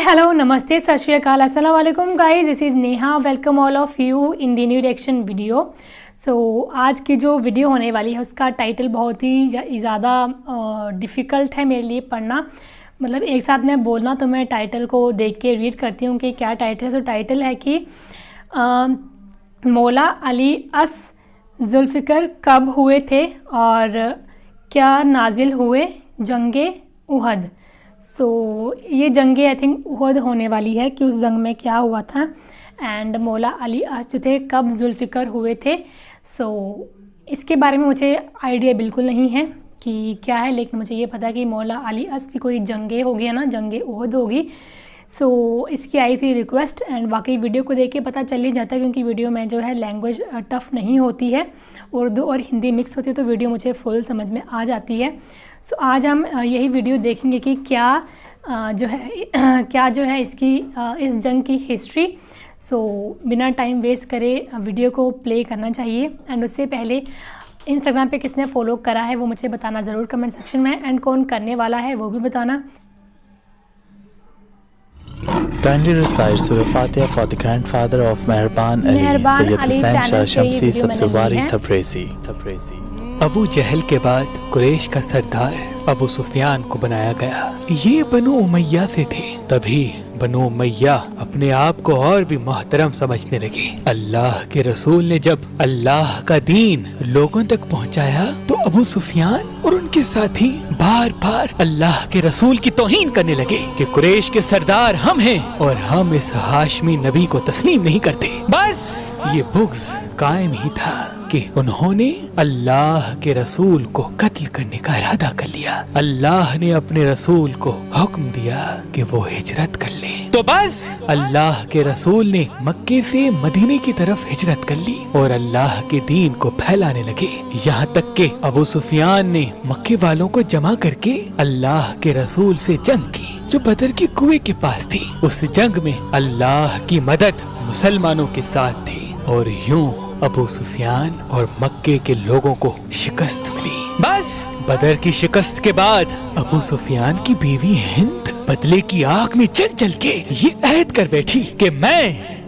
hello, namaste, sat shri akal, assalamu alaikum guys, this is Neha, welcome all of you in the new reaction video. So आज की जो video होने वाली है उसका title बहुत ही ज़्यादा डिफ़िकल्ट है मेरे लिए पढ़ना, मतलब एक साथ मैं बोलना, तो मैं टाइटल को देख के रीड करती हूँ कि क्या टाइटल है. तो टाइटल है कि मौला अली अस जुल्फ़िकर कब हुए थे और क्या नाजिल हुए जंगे उहद. सो ये जंगे आई थिंक उहद होने वाली है कि उस जंग में क्या हुआ था, एंड मौला अली अस जो थे कब जुल्फ़िकर हुए थे. सो इसके बारे में मुझे आइडिया बिल्कुल नहीं है कि क्या है, लेकिन मुझे ये पता है कि मौला अली अस की कोई जंगे होगी है ना, जंगे उहद होगी. सो इसकी आई थी रिक्वेस्ट, एंड बाकी वीडियो को देख के पता चल ही जाता है क्योंकि वीडियो में जो है लैंग्वेज टफ़ नहीं होती है, उर्दू और हिंदी मिक्स होती है, तो वीडियो मुझे फुल समझ में आ जाती है. सो आज हम यही वीडियो देखेंगे कि क्या जो है इसकी इस जंग की हिस्ट्री. सो बिना टाइम वेस्ट करे वीडियो को प्ले करना चाहिए. एंड उससे पहले इंस्टाग्राम पे किसने फॉलो करा है वो मुझे बताना ज़रूर कमेंट सेक्शन में, एंड कौन करने वाला है वो भी बताना. Kindly recite Surah Fatiha for the grandfather of Mehraban Ali, Sayyid Hussain Shah Shamsi Sabzwari Tabrizi. Abu जहल के बाद कुरैश का सरदार अबू सुफियान को बनाया गया. ये बनु उमैया से थे. तभी बनु उमैया अपने आप को और भी मोहतरम समझने लगे. अल्लाह के रसूल ने जब अल्लाह का दीन लोगों तक पहुंचाया तो अबू सुफियान और उनके साथी बार बार अल्लाह के रसूल की तौहीन करने लगे कि कुरैश के सरदार हम हैं और हम इस हाशमी नबी को तस्लीम नहीं करते. बस ये बुग़्ज़ कायम ही था कि उन्होंने अल्लाह के रसूल को कत्ल करने का इरादा कर लिया. अल्लाह ने अपने रसूल को हुक्म दिया कि वो हिजरत कर ले. तो बस अल्लाह के रसूल ने मक्के से मदीने की तरफ हिजरत कर ली और अल्लाह के दीन को फैलाने लगे. यहाँ तक कि अबू सुफियान ने मक्के वालों को जमा करके अल्लाह के रसूल से जंग की जो बदर के कुएं के पास थी. उस जंग में अल्लाह की मदद मुसलमानों के साथ थी और यूं अबू सुफियान और मक्के के लोगों को शिकस्त मिली. बस बदर की शिकस्त के बाद अबू सुफियान की बीवी हिंद बदले की आग में जल जल के ये अहद कर बैठी कि मैं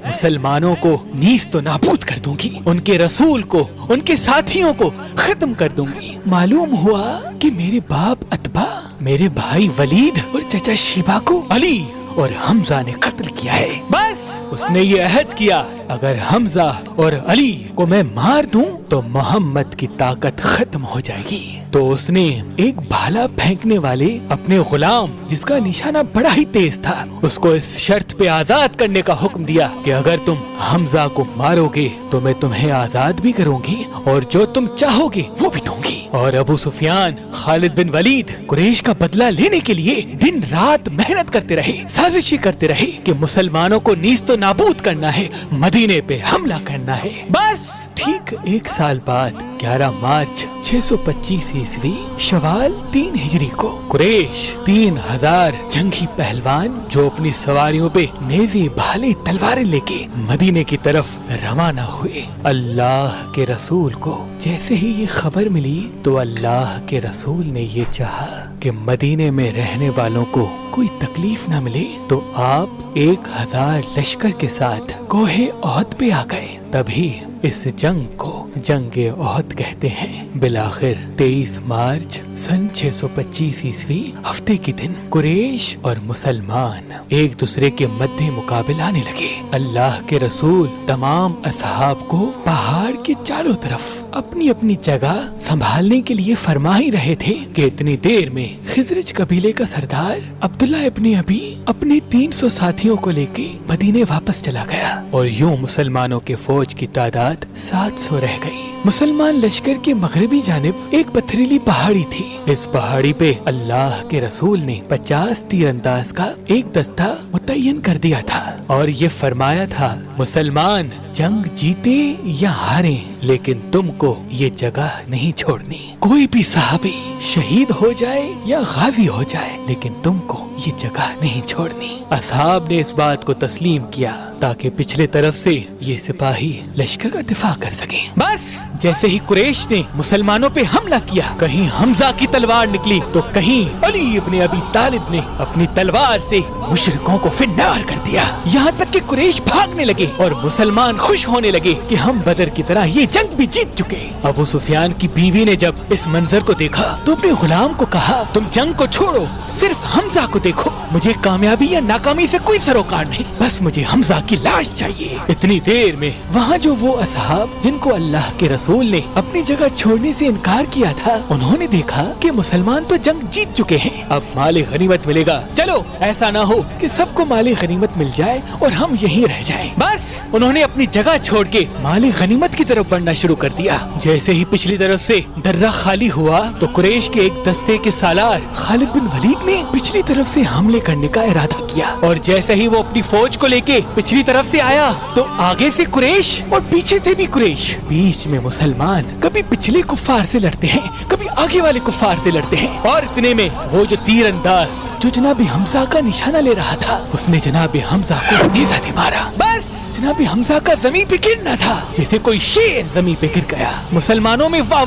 मुसलमानों को नीस तो नाबूद कर दूंगी, उनके रसूल को, उनके साथियों को खत्म कर दूंगी. मालूम हुआ कि मेरे बाप अतबा, मेरे भाई वलीद और चचा शिबा को अली और हमजा ने कत्ल किया है. बस उसने ये अहद किया अगर हमजा और अली को मैं मार दूं तो मोहम्मद की ताकत खत्म हो जाएगी. तो उसने एक भाला फेंकने वाले अपने गुलाम जिसका निशाना बड़ा ही तेज था उसको इस शर्त पे आजाद करने का हुक्म दिया कि अगर तुम हमजा को मारोगे तो मैं तुम्हें आजाद भी करूंगी और जो तुम चाहोगे वो भी दूंगी. और अबू सुफियान, खालिद बिन वलीद कुरैश का बदला लेने के लिए दिन रात मेहनत करते रहे, साजिशें करते रहे कि मुसलमानों को नीस तो नाबूद करना है, मदीने पे हमला करना है. बस ठीक एक साल बाद 11 मार्च 625 ईस्वी शवाल 3 हिजरी को कुरैश 3000 जंगी पहलवान जो अपनी सवारियों पे नेज़े, भाले, तलवारें लेके मदीने की तरफ रवाना हुए. अल्लाह के रसूल को जैसे ही ये खबर मिली तो अल्लाह के रसूल ने ये चाहा कि मदीने में रहने वालों को कोई तकलीफ न मिले, तो आप 1000 लश्कर के साथ कोहे ओहद पे आ गए. तभी इस जंग को जंगे ओहद कहते हैं. बिलाखिर 23 मार्च सन 625 ईस्वी हफ्ते के दिन कुरैश और मुसलमान एक दूसरे के मध्य मुकाबले आने लगे. अल्लाह के रसूल तमाम असहाब को पहाड़ के चारों तरफ अपनी अपनी जगह संभालने के लिए फरमा ही रहे थे कि इतनी देर में खिजरज कबीले का सरदार अब्दुल्ला इब्ने अबी अपने 300 साथियों को लेके मदीने वापस चला गया और यूं मुसलमानों के फौज की तादाद 700 रह गई. मुसलमान लश्कर के मगरबी जानिब एक पथरीली पहाड़ी थी. इस पहाड़ी पे अल्लाह के रसूल ने 50 तीरंदाज का एक दस्ता मुतय्यन कर दिया था और ये फरमाया था मुसलमान जंग जीते या हारे लेकिन तुमको ये जगह नहीं छोड़नी. कोई भी सहाबी शहीद हो जाए या गाजी हो जाए लेकिन तुमको ये जगह नहीं छोड़नी. असहाब ने इस बात को तस्लीम किया ताकि पिछले तरफ से ये सिपाही लश्कर का दिफा कर सके. बस जैसे ही कुरैश ने मुसलमानों पे हमला किया, कहीं हमजा की तलवार निकली तो कहीं अली इब्ने अबी तालिब ने अपनी तलवार से मुशरिकों को फिन्नार कर दिया। यहाँ तक कि कुरैश भागने लगे और मुसलमान खुश होने लगे कि हम बदर की तरह ये जंग भी जीत चुके। अबू सुफियान की बीवी ने जब इस मंजर को देखा तो अपने गुलाम को कहा, तुम जंग को छोड़ो, सिर्फ हमजा को देखो। मुझे कामयाबी या नाकामी से कोई सरोकार नहीं, बस मुझे हमजा की लाश चाहिए। इतनी देर में वहाँ जो वो असहाब जिनको अल्लाह के रसूल ने अपनी जगह छोड़ने से इनकार किया था, उन्होंने देखा कि मुसलमान तो जंग जीत चुके हैं, अब माले गनीमत मिलेगा। चलो ऐसा ना हो कि सबको माले गनीमत मिल जाए और हम यहीं रह जाएं। बस उन्होंने अपनी जगह छोड़ के माले गनीमत की तरफ बढ़ना शुरू कर दिया। जैसे ही पिछली तरफ से दर्रा खाली हुआ तो कुरैश के एक दस्ते के सालार खालिद बिन वलीद ने पिछली तरफ से हमले करने का इरादा किया और जैसे ही वो अपनी फौज को लेके पिछली तरफ से आया तो आगे से कुरैश और पीछे से भी कुरैश। बीच में मुसलमान कभी पिछले कुफ्फार से लड़ते हैं, कभी आगे वाले कुफ्फार से लड़ते हैं। और इतने में वो जो तीरंदाज जो जनाब हमजा का निशाना ले रहा था, उसने जनाब हमजा को नेज़ा दे मारा। बस जनाब हमजा का जमीन पे गिरना था, जैसे कोई शेर जमीन पे गिर गया। मुसलमानों में वाह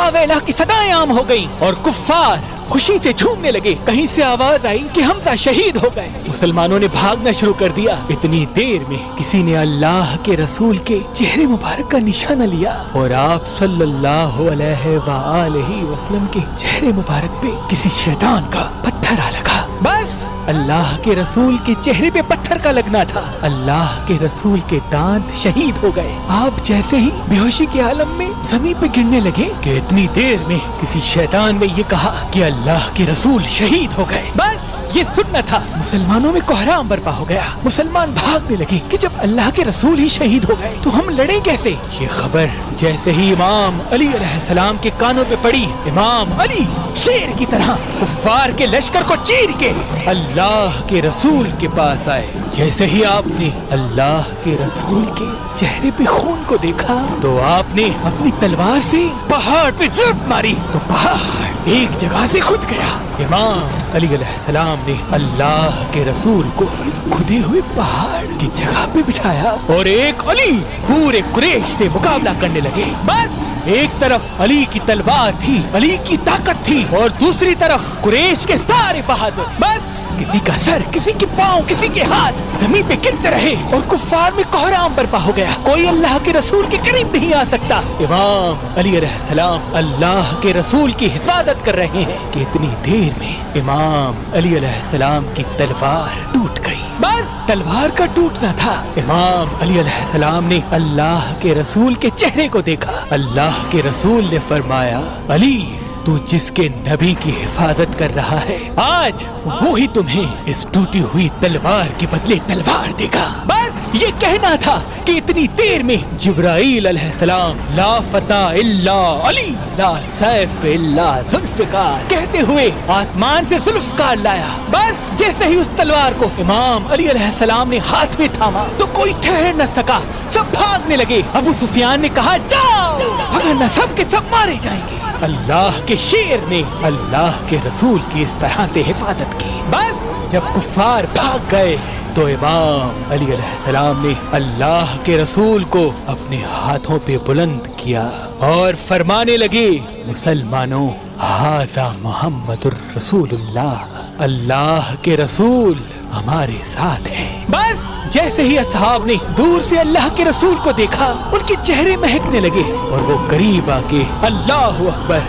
वेला की सदाएं आम हो गईं और कुफ्फार खुशी से झूमने लगे। कहीं से आवाज आई कि हमजा शहीद हो गए। मुसलमानों ने भागना शुरू कर दिया। इतनी देर में किसी ने अल्लाह के रसूल के चेहरे मुबारक का निशाना लिया और आप सल्लल्लाहु अलैहि वसल्लम के चेहरे मुबारक पे किसी शैतान का पत्थर आ लगा। बस अल्लाह के रसूल के चेहरे पे पत्थर का लगना था। अल्लाह के रसूल के दांत शहीद हो गए। आप जैसे ही बेहोशी के आलम में जमीन पे गिरने लगे कि इतनी देर में किसी शैतान ने ये कहा कि अल्लाह के रसूल शहीद हो गए। बस ये सुनना था। मुसलमानों में कोहराम बर्पा हो गया। मुसलमान भागने लगे कि जब अल्लाह के रसूल ही शहीद हो गए तो हम लड़े कैसे। ये खबर जैसे ही इमाम अली अलैहिस्सलाम के कानों पे पड़ी, इमाम अली शेर की तरह कुफ्फार के लश्कर को चीर के अल्लाह के रसूल के पास आए। जैसे ही आपने अल्लाह के रसूल के चेहरे पे खून को देखा तो आपने अपनी तलवार से पहाड़ पे ज़रब मारी तो पहाड़ एक जगह से खुद गया। इमाम अली अलैहिस्सलाम ने अल्लाह के रसूल को इस खुदे हुए पहाड़ की जगह पे बिठाया और एक अली पूरे कुरैश से मुकाबला करने लगे। बस एक तरफ अली की तलवार थी, अली की ताकत थी और दूसरी तरफ कुरैश के सारे बहादुर। बस किसी का सर, किसी के पाँव, किसी के हाथ जमीन पे गिरते रहे और कुफ्फार में कोहराम बर्पा हो गया। कोई अल्लाह के रसूल के करीब नहीं आ सकता। इमाम अली अलैहिस्सलाम अल्लाह के रसूल की हिफाजत कर रहे हैं कि इतनी देर में इमाम अली अलैहिस्सलाम की तलवार टूट गई। बस तलवार का टूटना था। इमाम अली अलैहिस्सलाम ने अल्लाह के रसूल के चेहरे को देखा। अल्लाह के रसूल ने फरमाया, अली तू जिसके नबी की हिफाजत कर रहा है, आज वो ही तुम्हें इस टूटी हुई तलवार के बदले तलवार देगा। बस ये कहना था कि इतनी देर में जिब्राईल अलैहिस्सलाम ला फता इल्ला अली, ला सैफ इल्ला जुल्फिकार कहते हुए आसमान से जुल्फकार लाया। बस जैसे ही उस तलवार को इमाम अली अलैहिस्सलाम ने हाथ में थामा तो कोई ठहर न सका, सब भागने लगे। अबू सुफियान ने कहा, जाओ, वरना सब के सब मारे जाएंगे। अल्लाह के शेर ने अल्लाह के रसूल की इस तरह से हिफाजत की। बस जब कुफ्फार भाग गए तो इमाम अली अलैहिस्सलाम ने अल्लाह के रसूल को अपने हाथों पे बुलंद किया और फरमाने लगे, मुसलमानों, हाज़ा मुहम्मदुर रसूलुल्लाह, अल्लाह के रसूल हमारे साथ हैं। बस जैसे ही असहाब ने दूर से अल्लाह के रसूल को देखा, उनके चेहरे महकने लगे और वो करीब आके अल्लाहु अकबर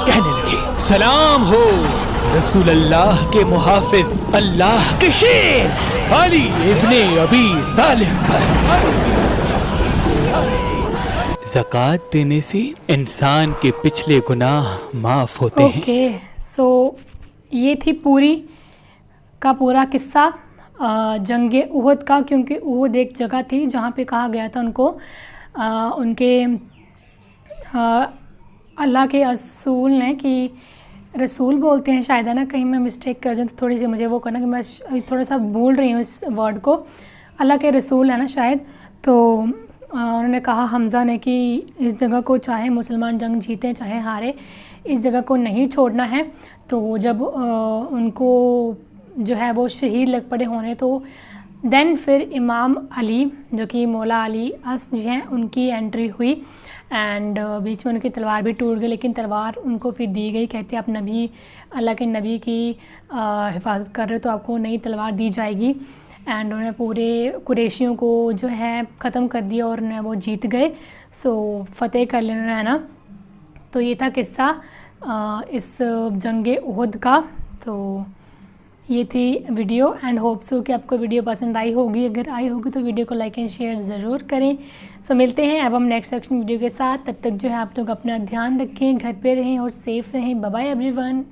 कहने लगे। सलाम हो रसूल अल्लाह के मुहाफिज, अल्लाह के शेर अली इब्ने अबी तालिब पर। ज़कात देने से इंसान के पिछले गुनाह माफ होते हैं। ओके, सो ये थी पूरी का पूरा किस्सा जंगे उहद का, क्योंकि उहद एक जगह थी जहाँ पे कहा गया था उनको उनके अल्लाह के रसूल ने, कि रसूल बोलते हैं शायद, है ना, कहीं मैं मिस्टेक कर जाऊँ तो थोड़ी सी मुझे वो करना कि मैं थोड़ा सा भूल रही हूँ इस वर्ड को। अल्लाह के रसूल है ना शायद, तो उन्होंने कहा हमज़ा ने कि इस जगह को चाहे मुसलमान जंग जीते चाहे हारे, इस जगह को नहीं छोड़ना है। तो जब उनको जो है वो शहीद लग पड़े होने, तो دین پھر امام علی جو کہ مولا علی اس جی ہیں ان کی انٹری ہوئی اینڈ بیچ میں ان کی تلوار بھی ٹوٹ گئی، لیکن تلوار ان کو پھر دی گئی، کہتے ہیں آپ نبی اللہ کے نبی کی حفاظت کر رہے تو آپ کو نئی تلوار دی جائے گی، اینڈ انہوں نے پورے قریشیوں کو جو ہے ختم کر دیا اور انہیں وہ جیت گئے، سو فتح کر لینا ہے نا۔ تو یہ تھا قصہ اس جنگ احد کا۔ تو یہ تھی ویڈیو اینڈ ہوپ سو کہ آپ کو ویڈیو پسند آئی ہوگی، اگر آئی ہوگی تو ویڈیو کو لائک اینڈ شیئر ضرور کریں۔ سو ملتے ہیں اب ہم نیکسٹ سیکشن ویڈیو کے ساتھ، تب تک جو ہے آپ لوگ اپنا دھیان رکھیں، گھر پہ رہیں اور سیف رہیں۔ Bye bye every one.